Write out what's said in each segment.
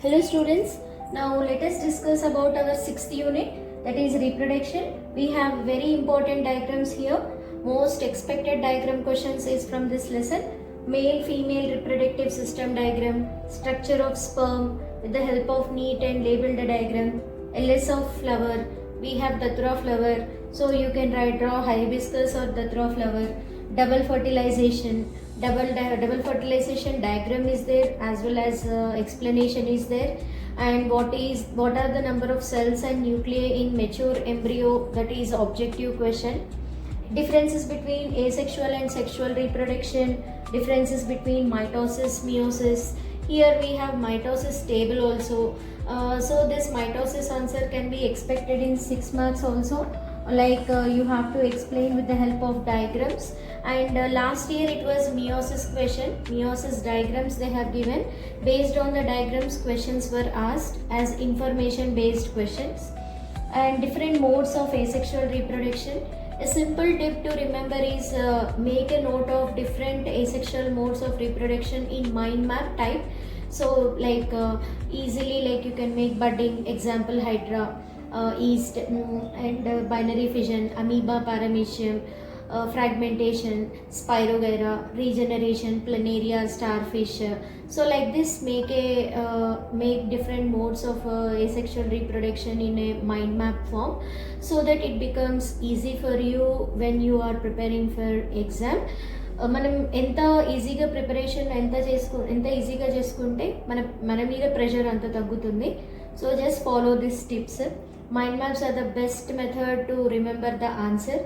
Hello students, now let us discuss about our sixth unit, that is reproduction. We have very important diagrams here. Most expected diagram questions is from this lesson. Male female reproductive system diagram, structure of sperm with the help of neat and labeled diagram, LS of flower, we have datura flower, so you can draw hibiscus or datura flower, double fertilization, double fertilization diagram is there, as well as explanation is there, and what are the number of cells and nuclei in mature embryo, that is objective question. Differences between asexual and sexual reproduction, differences between mitosis, meiosis. Here we have mitosis table also. So this mitosis answer can be expected in 6 marks also. You have to explain with the help of diagrams, and last year it was meiosis question, meiosis diagrams they have given. Based on the diagrams, questions were asked as information based questions. And different modes of asexual reproduction. A simple tip to remember is make a note of different asexual modes of reproduction in mind map type. So easily you can make budding, example hydra, yeast, and binary fission, amoeba, paramecium, fragmentation, spirogyra, regeneration, planaria, starfish. So like this, make different modes of asexual reproduction in a mind map form, so that it becomes easy for you when you are preparing for exam. మనం ఎంత ఈజీగా preparation ఎంత ఈజీగా చేసుకుంటే మన మీద pressure అంత తగ్గుతుంది. So just follow this tips. Mind maps are the best method to remember the answer.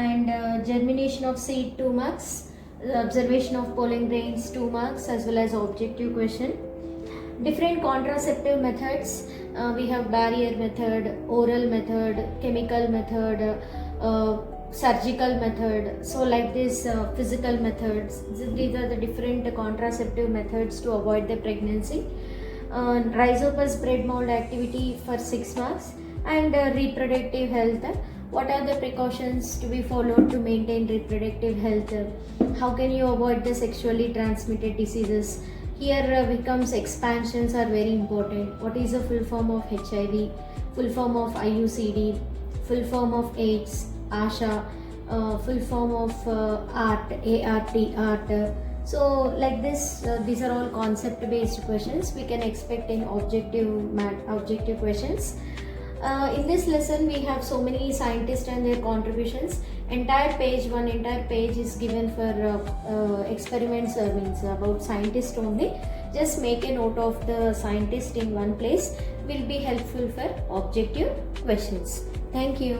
And germination of seed 2 marks, observation of pollen grains 2 marks, as well as objective question. Different contraceptive methods, we have barrier method, oral method, chemical method, surgical method. So like this, physical methods, these are the different contraceptive methods to avoid the pregnancy. Rhizopus spread mold activity for 6 marks. And reproductive health, what are the precautions to be followed to maintain reproductive health? How can you avoid the sexually transmitted diseases? Here becomes expansions are very important. What is the full form of HIV, full form of IUCD, full form of AIDS, ASHA, full form of ART, ART. So like this, these are all concept based questions we can expect in objective questions. In this lesson we have so many scientists and their contributions. One entire page is given for experiments, means about scientists only. Just make a note of the scientist in one place, will be helpful for objective questions. Thank you.